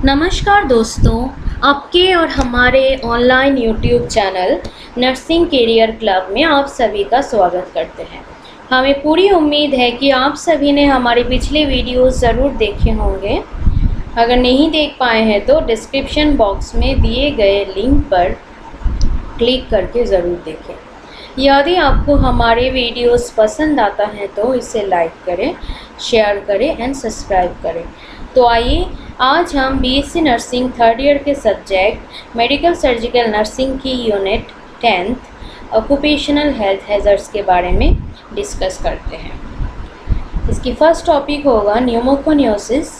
नमस्कार दोस्तों, आपके और हमारे online YouTube channel nursing career club में आप सभी का स्वागत करते हैं। हमें पूरी उम्मीद है कि आप सभी ने हमारे पिछले वीडियोस ज़रूर देखे होंगे। अगर नहीं देख पाए हैं तो डिस्क्रिप्शन बॉक्स में दिए गए लिंक पर क्लिक करके ज़रूर देखें। यदि आपको हमारे वीडियोस पसंद आता है तो इसे लाइक करें, शेयर करें एंड सब्सक्राइब करें। तो आइए आज हम बीएससी नर्सिंग थर्ड ईयर के सब्जेक्ट मेडिकल सर्जिकल नर्सिंग की unit 10th occupational health hazards के बारे में डिस्कस करते हैं। इसकी फर्स्ट टॉपिक होगा न्यूमोकोनियोसिस।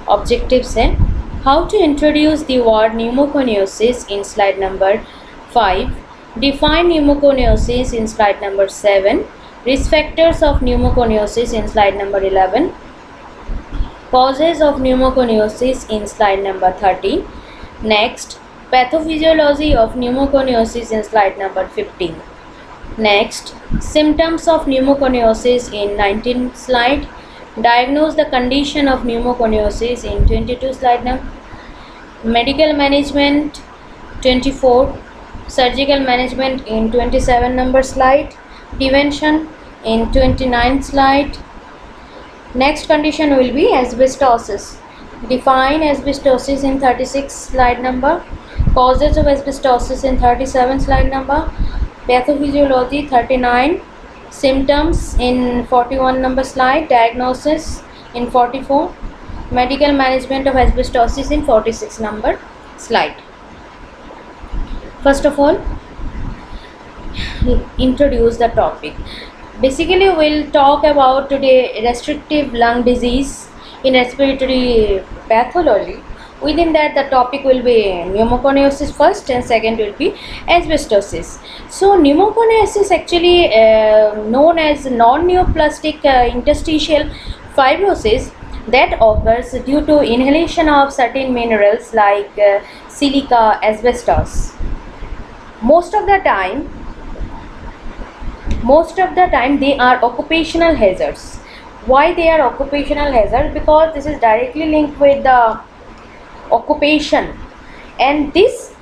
ऑब्जेक्टिव्स हैं how to introduce the word pneumoconiosis in slide number 5, define pneumoconiosis in slide number 7, risk factors of pneumoconiosis in slide number 11, causes of pneumoconiosis in slide number 13, next pathophysiology of pneumoconiosis in slide number 15, next symptoms of pneumoconiosis in 19th slide, diagnose the condition of pneumoconiosis in 22 slide number, medical management 24, surgical management in 27 number slide, prevention in 29th slide. Next condition will be asbestosis. Define asbestosis in 36 slide number, causes of asbestosis in 37 slide number, pathophysiology 39, symptoms in 41 number slide, diagnosis in 44, medical management of asbestosis in 46 number slide. First of all, introduce the topic. Basically, we'll talk about today restrictive lung disease in respiratory pathology. Within that, the topic will be pneumoconiosis first, and second will be asbestosis. So, pneumoconiosis actually known as non-neoplastic interstitial fibrosis that occurs due to inhalation of certain minerals like silica, asbestos. Most of the time they are occupational hazards. Why they are occupational hazard? Because this is directly linked with the occupation, and this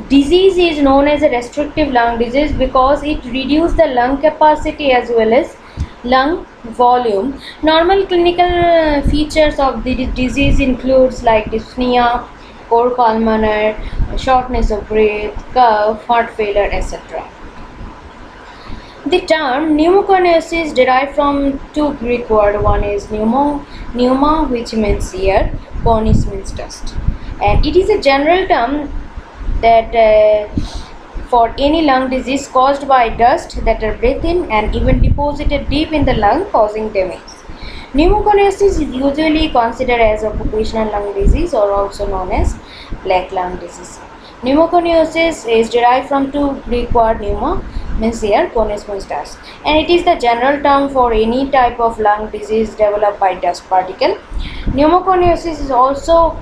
disease is known as a restrictive lung disease because it reduces the lung capacity as well as lung volume. Normal clinical features of the disease includes like dyspnea, cor pulmonale, shortness of breath, cough, heart failure, etc. The term pneumoconiosis derived from two Greek words. One is pneuma, which means air, conis means dust, and it is a general term that for any lung disease caused by dust that are breathed in and even deposited deep in the lung, causing damage. Pneumoconiosis is usually considered as occupational lung disease or also known as black lung disease. Pneumoconiosis is derived from two Greek words pneuma means air, conis means dust, and it is the general term for any type of lung disease developed by dust particle. Pneumoconiosis is also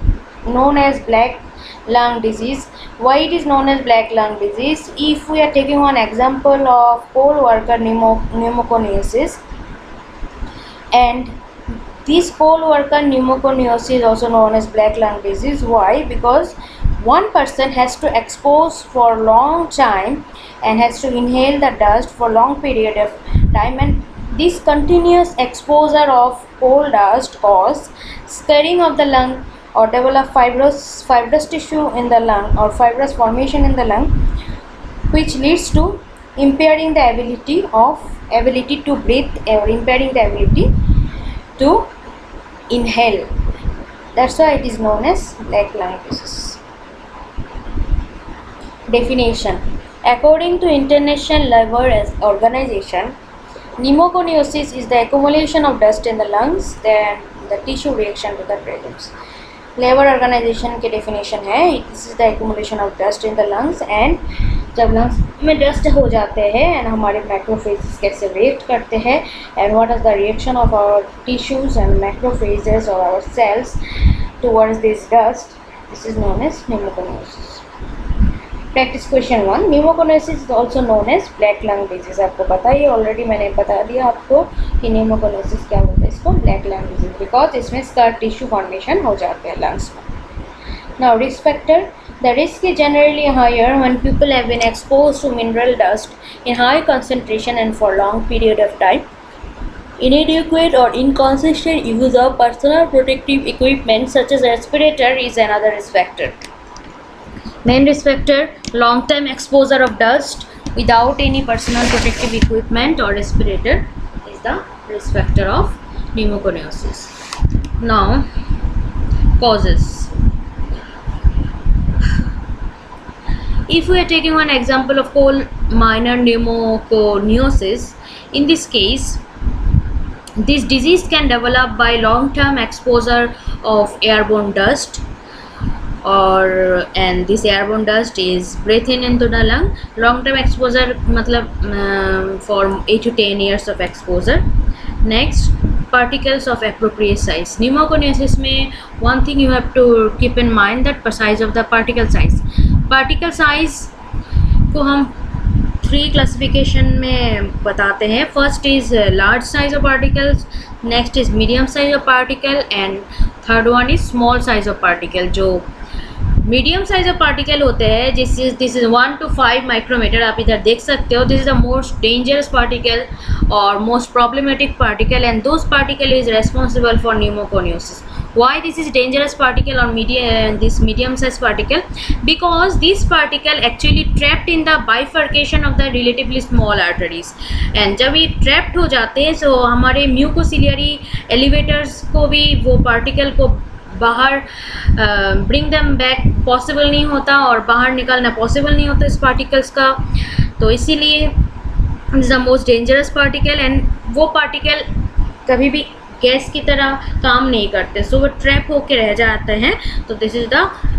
known as black lung disease. Why it is known as black lung disease? If we are taking one example of coal worker pneumoconiosis, and this coal worker pneumoconiosis is also known as black lung disease. Why? Because one person has to expose for long time and has to inhale the dust for long period of time, and this continuous exposure of coal dust cause scarring of the lung or develop fibrous tissue in the lung or fibrous formation in the lung, which leads to impairing the ability to breathe or impairing the ability to inhale. That's why it is known as black lung disease. Definition. According to International Labour Organization, pneumoconiosis is the accumulation of dust in the lungs, then the tissue reaction to the presence. Labour organisation के definition है this is the accumulation of dust in the lungs, and जब lungs में dust हो जाते हैं and हमारे macrophages कैसे react करते हैं and what is the reaction of our tissues and macrophages और our cells towards this dust, this is known as pneumoconiosis. Practice question 1. Pneumoconiosis is also known as black lung disease. आपको पता ही already मैंने बता दिया आपको कि pneumoconiosis क्या होता है. इसको ब्लैक लंग डिजीज बिकॉज इसमें स्कार टिश्यू फॉर्मेशन हो जाते हैं लंग्स में. Now risk factor. The risk is generally higher when people have been exposed to mineral dust in high concentration and for long period of time. Inadequate or inconsistent use of personal protective equipment such as respirator is another risk factor. Main risk factor, long-term exposure of dust without any personal protective equipment or respirator is the risk factor of pneumoconiosis. Now, causes. If we are taking one example of coal miner pneumoconiosis, in this case, this disease can develop by long-term exposure of airborne dust, and this airborne dust is breathed in into the lung. Long-term exposure matlab for 8 to 10 years of exposure. Next, particles of appropriate size. Pneumoconiosis में one thing you have to keep in mind that size of the particle size. Particle size को हम 3 classification में बताते हैं. First is large size of particles, next is medium size of particle and third one is small size of particle. जो medium size of particle होते हैं this is 1 to 5 micrometer. आप इधर देख सकते हो. This is the most dangerous particle और most problematic particle and those particle is responsible for pneumoconiosis. Why this is dangerous particle or this medium size particle? Because this particle actually trapped in the bifurcation of the relatively small arteries, and जब ये trapped हो जाते हैं so हमारे mucociliary elevators को भी वो particle को बाहर bring them back possible नहीं होता और बाहर निकालना possible नहीं होता इस particles का. तो इसीलिए this is the most dangerous particle and वो particle कभी भी गैस की तरह काम नहीं करते, सो वो ट्रैप होके रह जाते हैं. तो this is the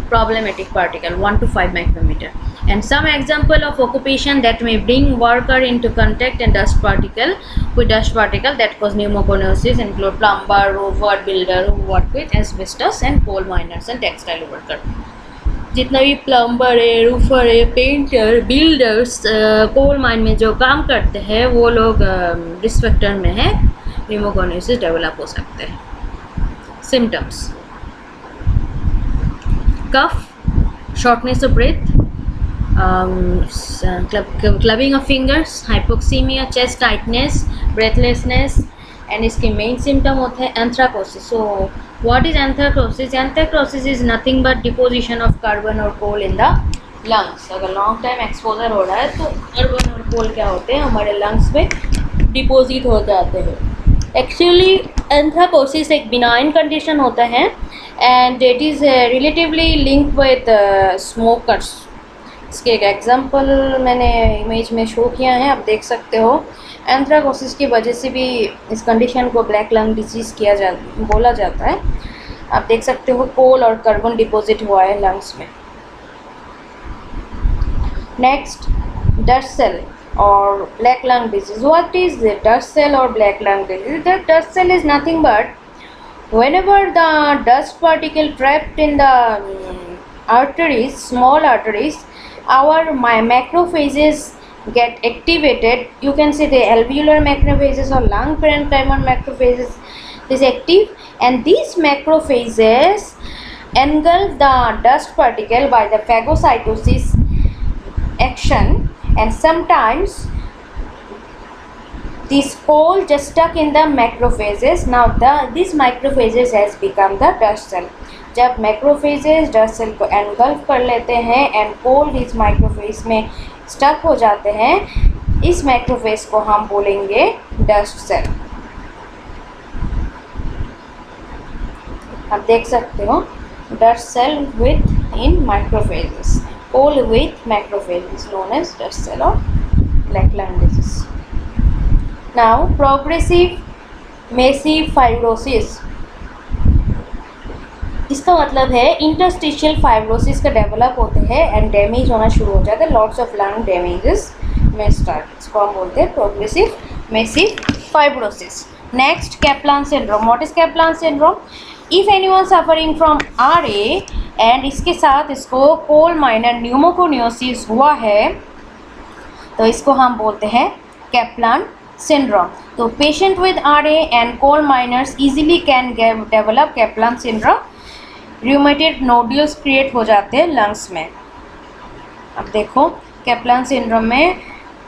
problematic particle 1 to 5 micrometre. And some example of occupation that may bring worker into contact and dust particle with dust particle that cause pneumoconiosis include plumber, rover, builder who work with asbestos and coal miners and textile worker. जितना भी plumber है, रूफर है, painter, builders, coal mine में जो काम करते हैं वो लोग रिस्क फैक्टर में है. pneumoconiosis डेवलप हो सकते हैं. Symptoms: cough, shortness of breath, clubbing of fingers, hypoxaemia, chest tightness, breathlessness and इसके मेन सिम्टम होते हैं anthracosis. So what is anthracosis? Anthracosis is nothing but deposition of carbon और coal in the lungs. अगर long time exposure हो रहा है तो carbon और कोल क्या होते हैं हमारे लंग्स में डिपोजिट हो जाते हैं. एक्चुअली एंथ्राकोसिस एक बिनाइन कंडीशन होता है and it is relatively link with smokers. इसके एक एग्जांपल मैंने इमेज में शो किया है, आप देख सकते हो. एंथ्राकोसिस की वजह से भी इस कंडीशन को ब्लैक लंग डिजीज़ बोला जाता है. आप देख सकते हो कोल और कार्बन डिपॉजिट हुआ है लंग्स में. Next, dust cell or black lung disease. What is the dust cell or black lung disease? The dust cell is nothing but whenever the dust particle trapped in the arteries, small arteries, our macrophages get activated. You can say the alveolar macrophages or lung parenchyma macrophages is active, and these macrophages engulf the dust particle by the phagocytosis action. And sometimes this coal just stuck in the macrophages. Now these macrophages has become the dust cell. जब macrophages dust cell को engulf कर लेते हैं and coal इस macrophage में stuck हो जाते हैं, इस macrophage को हम बोलेंगे dust cell. आप देख सकते हो dust cell with in macrophages. Coal with macrophages known as dust cell or black lung disease. Now, progressive massive fibrosis. इसका मतलब है इंटरस्टिशियल फाइब्रोसिस का डेवलप होते हैं एंड डैमेज होना शुरू हो जाता है. लॉट्स ऑफ लंग डैमेजेस में स्टार्ट. इसको हम बोलते हैं progressive massive fibrosis. Next, Kaplan syndrome. What is Kaplan syndrome? If anyone suffering from RA and इसके साथ इसको कोल माइनर न्यूमोकोनियोसिस हुआ है तो इसको हम बोलते हैं कैप्लान syndrome. तो patient with RA and coal miners easily can develop Kaplan syndrome. Rheumatoid nodules create हो जाते हैं लंग्स में। अब देखो कैप्लन सिंड्रोम में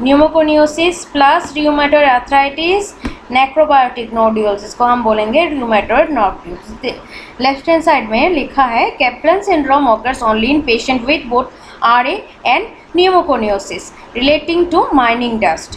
pneumoconiosis plus rheumatoid arthritis necrobiotic nodules, इसको हम बोलेंगे rheumatoid nodules. Left hand side में लिखा है Caplan syndrome occurs only in patient with both RA and pneumoconiosis relating to mining dust.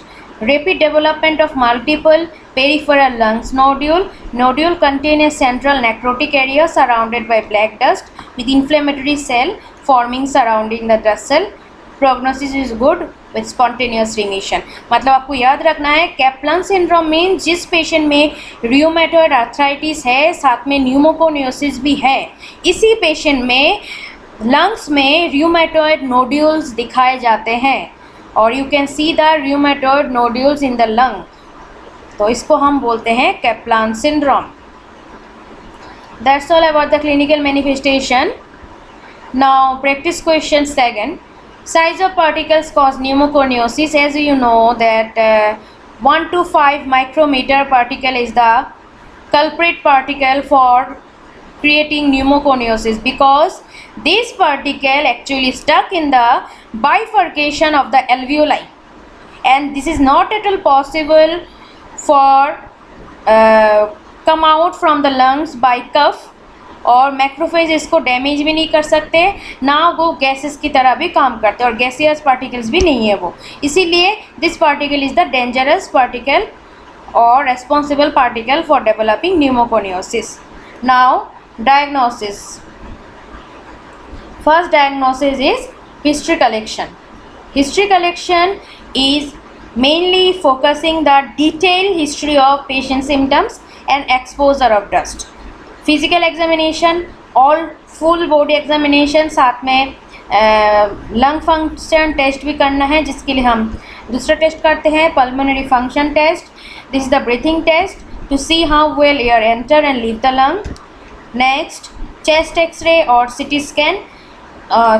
Rapid development of multiple peripheral lungs nodule. Nodule contain a central necrotic area surrounded by black dust with inflammatory cell forming surrounding the dust cell. Prognosis is good with spontaneous remission. मतलब आपको याद रखना है Caplan syndrome में जिस patient में रियोमेटॉइड arthritis है साथ में न्यूमोकोनियोसिस भी है, इसी पेशेंट में लंग्स में रूमेटॉइड नोड्यूल्स दिखाए जाते हैं और you can see the rheumatoid nodules in the lung, तो इसको हम बोलते हैं Kaplan syndrome. That's all about the clinical manifestation. Now practice question second, size of particles cause pneumoconiosis. As you know that 1 to 5 micrometer particle is the culprit particle for creating pneumoconiosis because this particle actually stuck in the bifurcation of the alveoli, and this is not at all possible for come out from the lungs by cough, और macrophage इसको damage भी नहीं कर सकते, ना वो gases की तरह भी काम करते और गैसियस पार्टिकल्स भी नहीं है वो, इसीलिए this particle is the dangerous particle और responsible particle for developing pneumoconiosis. Now diagnosis. First diagnosis is history collection. History collection is mainly focusing the detailed history of patient symptoms and exposure of dust. Physical examination, all full body examination, साथ में lung function test भी करना है, जिसके लिए हम दूसरा test करते हैं pulmonary function test. This is the breathing test to see how well air enter and leave the lung. Next, chest X-ray or CT scan.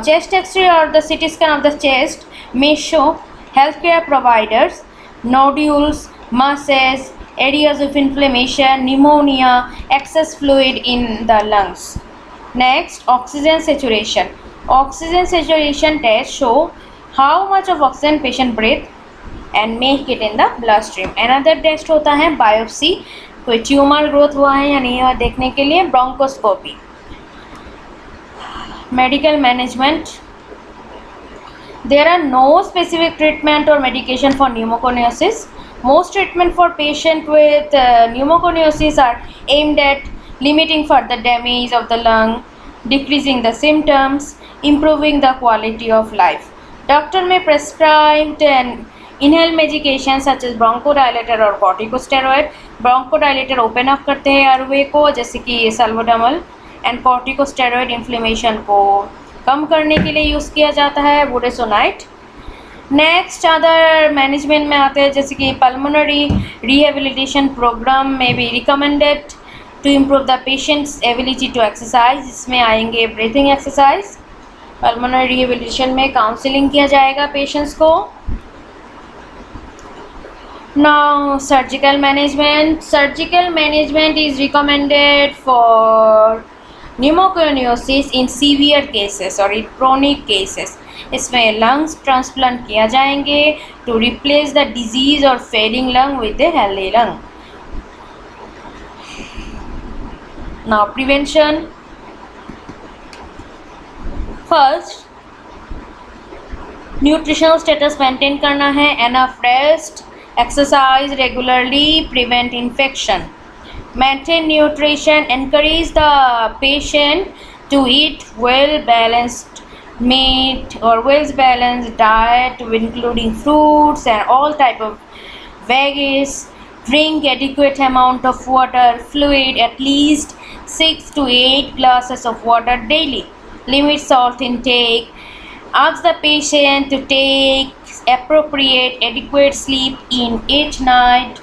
Chest X-ray or the CT scan of the chest may show healthcare providers, nodules, masses, areas of inflammation, pneumonia, excess fluid in the lungs. Next, oxygen saturation. Oxygen saturation test show how much of oxygen patient breathe and make it in the bloodstream. Another test होता है biopsy, कोई tumour growth हुआ है या नहीं, देखने के लिए bronchoscopy. Medical management. There are no specific treatment or medication for pneumoconiosis. Most treatment for patient with pneumoconiosis are aimed at limiting further damage of the lung, decreasing the symptoms, improving the quality of life. Doctor may prescribe inhaled medication such as bronchodilator or corticosteroid. Bronchodilator open up करते हैं airway को, जैसे कि salbutamol, and corticosteroid inflammation को कम करने के लिए use किया जाता है बुडेसोनाइट। नेक्स्ट अदर मैनेजमेंट में आते हैं जैसे कि पल्मोनरी रिहेबिलिटेशन प्रोग्राम में भी recommended to improve the patients ability to exercise, इसमें आएंगे ब्रीथिंग एक्सरसाइज। पल्मोनरी रिहेबिलिटेशन में काउंसलिंग किया जाएगा पेशेंट्स को। Now surgical management. Surgical management is recommended for pneumoconiosis in severe cases और in chronic cases. इसमें lungs transplant किया जाएंगे to replace the disease or failing lung with a healthy lung. Now prevention. First, nutritional status maintain करना है, enough rest, exercise regularly, prevent infection, maintain nutrition, encourage the patient to eat well balanced meat or well balanced diet including fruits and all type of veggies, drink adequate amount of water, fluid, at least 6 to 8 glasses of water daily, limit salt intake, ask the patient to take appropriate adequate sleep in each night,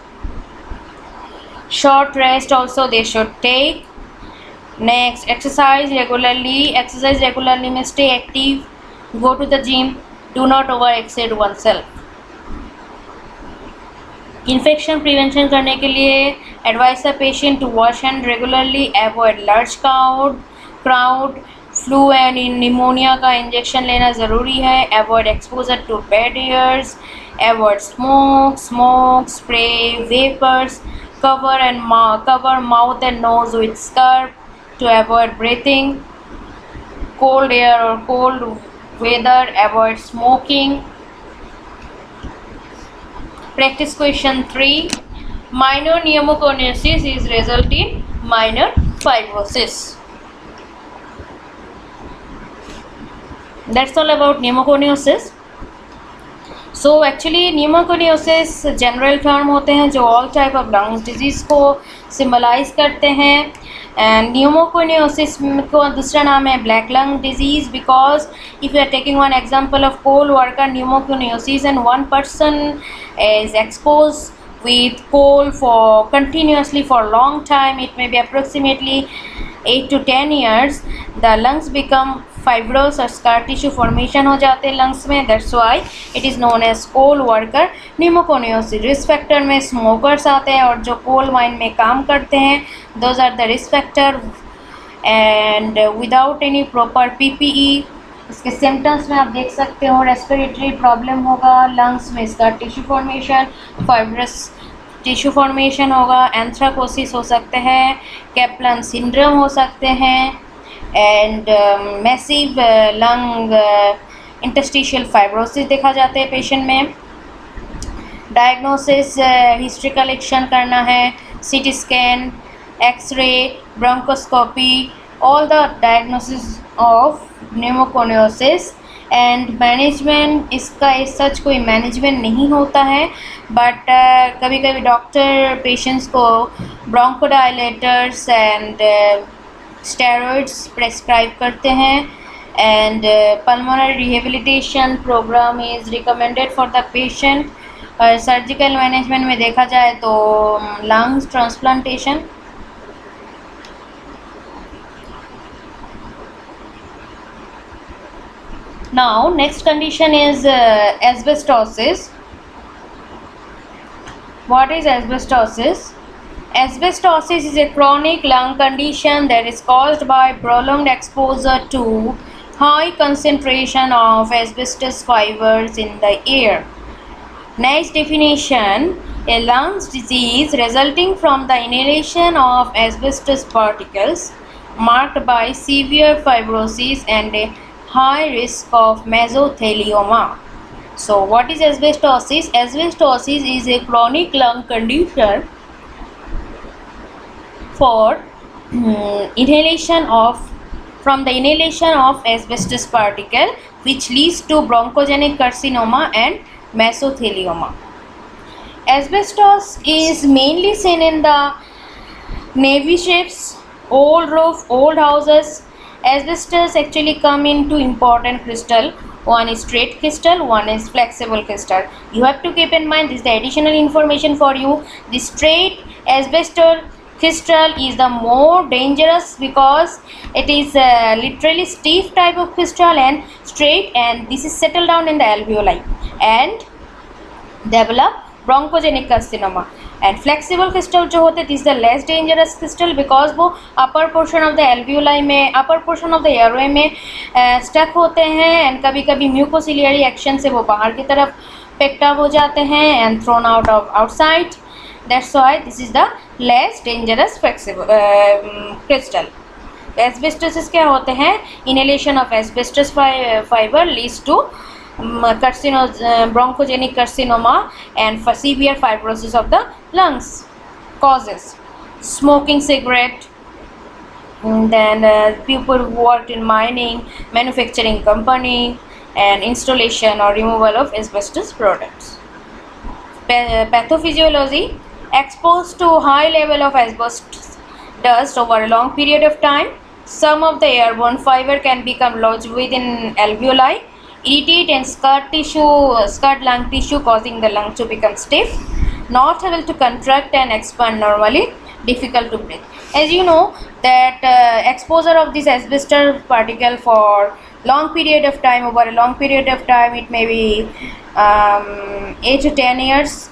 short rest also they should take. Next, exercise regularly means stay active, go to the gym, do not overexert oneself. Infection prevention करने के लिए advise the patient to wash hand regularly, avoid large crowd, crowd, flu and pneumonia का injection लेना ज़रूरी है. Avoid exposure to bad airs, avoid smoke, spray, vapours, cover mouth and nose with scarf to avoid breathing cold air or cold weather. Avoid smoking. Practice question 3. Minor pneumoconiosis is result in minor fibrosis. That's all about pneumoconiosis. So actually pneumoconiosis general term होते हैं जो all type of lungs disease को symbolise करते हैं. And pneumoconiosis को दूसरा नाम है black lung disease, because if you are taking one example of coal worker pneumoconiosis and one person is expose with coal for continuously for long time, it may be approximately 8 to 10 years, the lungs become fibrous और scar tissue formation हो जाते हैं lungs में. That's why it is known as coal worker pneumoconiosis. risk factor में smokers आते हैं और जो coal mine में काम करते हैं, those are the risk factor. and without any proper PPE, इसके सिम्टम्स में आप देख सकते हो रेस्पिरेटरी प्रॉब्लम होगा, लंग्स में इसका tissue formation, fibrous tissue formation होगा, एंथ्राकोसिस हो सकते हैं, कैप्लन सिंड्रोम हो सकते हैं, and massive lung interstitial fibrosis देखा जाता है पेशेंट में. डायग्नोसिस हिस्ट्री कलेक्शन करना है, CT scan, X ray, bronchoscopy, all the diagnosis of pneumoconiosis. And management, इसका इस सच कोई मैनेजमेंट नहीं होता है, बट कभी कभी डॉक्टर पेशेंट्स को ब्रोंकोडायलेटर्स एंड स्टेरॉइड्स प्रेस्क्राइब करते हैं. And pulmonary rehabilitation programme is recommended for the patient. Surgical management में देखा जाए तो lungs transplantation. Now next condition is asbestosis. What is asbestosis? Asbestosis is a chronic lung condition that is caused by prolonged exposure to high concentration of asbestos fibers in the air. Next definition: a lungs disease resulting from the inhalation of asbestos particles marked by severe fibrosis and a high risk of mesothelioma. So what is asbestosis? Asbestosis is a chronic lung condition for inhalation of asbestos particle, which leads to bronchogenic carcinoma and mesothelioma. Asbestos is mainly seen in the navy ships, old roof, old houses. Asbestos actually come in two important crystal. One is straight crystal, one is flexible crystal. You have to keep in mind, this is the additional information for you. The straight asbestos crystal is the more dangerous because it is literally stiff type of crystal and straight, and this is settled down in the alveoli and develop bronchogenic carcinoma. And flexible crystal जो होते हैं, this the less dangerous crystal because वो upper portion of the alveoli में, upper portion of the airway में stuck होते हैं and कभी कभी म्यूकोसिलियरी एक्शन से वो बाहर की तरफ पिकअप हो जाते हैं and thrown out of outside. That's why this is the less dangerous flexible crystal. Asbestosis क्या होते हैं? Inhalation of asbestos fibre leads to bronchogenic carcinoma and for severe fibrosis of the lungs. Causes: smoking cigarette, then people who worked in mining, manufacturing company, and installation or removal of asbestos products. Pathophysiology: exposed to high level of asbestos dust over a long period of time, some of the airborne fiber can become lodged within alveoli, irritate and scarred lung tissue, causing the lung to become stiff, not able to contract and expand normally, difficult to breathe. As you know that exposure of this asbestos particle for long period of time, over a long period of time, it may be 8 to 10 years.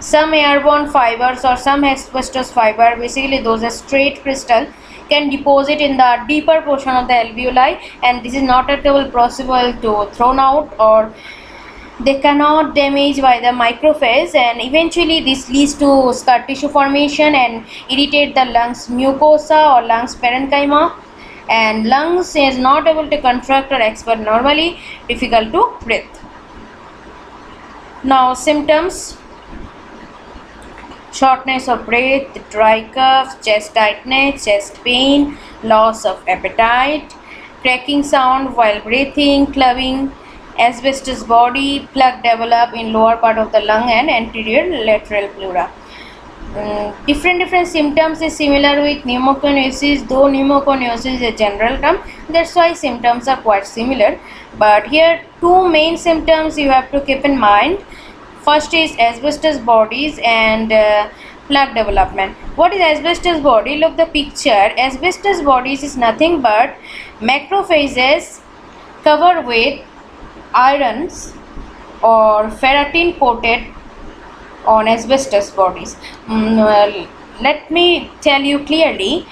Some airborne fibers or some asbestos fiber, basically those are straight crystal, can deposit in the deeper portion of the alveoli, and this is not at all possible to thrown out, or they cannot damage by the microphage, and eventually this leads to scar tissue formation and irritate the lungs mucosa or lungs parenchyma, and lungs is not able to contract or expand normally, difficult to breathe. Now symptoms: shortness of breath, dry cough, chest tightness, chest pain, loss of appetite, cracking sound while breathing, clubbing, asbestos body, plug develop in lower part of the lung and anterior lateral pleura. Different symptoms is similar with pneumoconiosis, though pneumoconiosis is a general term, that's why symptoms are quite similar. But here two main symptoms you have to keep in mind. First is asbestos bodies and plaque development. What is asbestos body? Look the picture. Asbestos bodies is nothing but macrophages covered with irons or ferritin coated on asbestos bodies. Let me tell you clearly,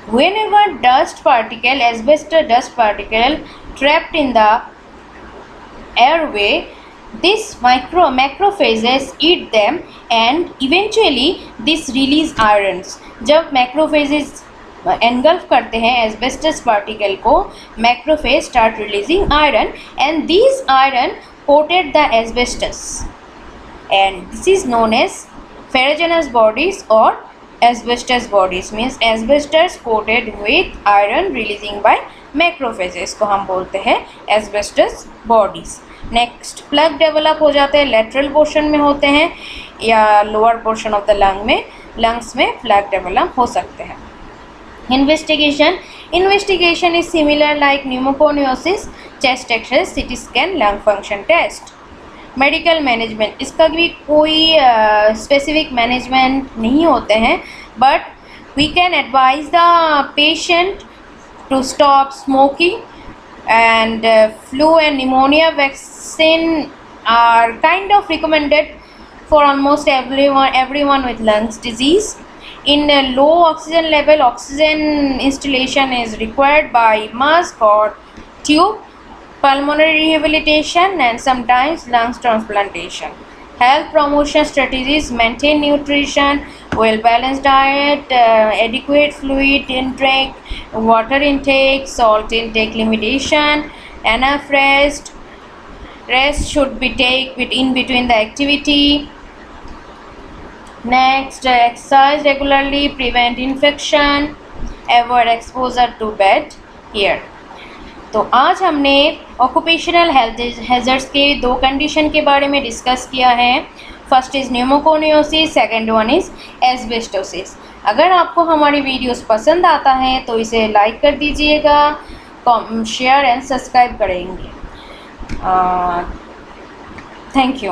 whenever dust particle, asbestos dust particle trapped in the airway, this macrophages eat them and eventually this release irons. जब macrophages engulf करते हैं asbestos particle को, macrophage start releasing iron, and these iron coated the asbestos, and this is known as ferruginous bodies or asbestos bodies, means asbestos coated with iron releasing by macrophages को हम बोलते हैं asbestos bodies. Next plug develop हो जाते हैं, lateral portion में होते हैं या lower portion of the lungs में प्लग डेवलप हो सकते हैं. Investigation is similar like pneumoconiosis, chest X ray, CT scan, lung function test. Medical management, इसका भी कोई स्पेसिफिक मैनेजमेंट नहीं होते हैं, but we can advise the patient to stop smoking, and flu and pneumonia vaccine are kind of recommended for almost everyone with lungs disease. In a low oxygen level, oxygen installation is required by mask or tube, pulmonary rehabilitation, and sometimes lungs transplantation. Health promotion strategies: maintain nutrition, well-balanced diet, adequate fluid intake, water intake, salt intake limitation, enough rest. Rest should be taken in between the activity. Next, exercise regularly, prevent infection, avoid exposure to bad air. तो आज हमने occupational health hazards के दो condition के बारे में discuss किया है. First is pneumoconiosis, second one is asbestosis. अगर आपको हमारी वीडियोस पसंद आता है तो इसे लाइक कर दीजिएगा, शेयर एंड सब्सक्राइब करेंगे. Thank you.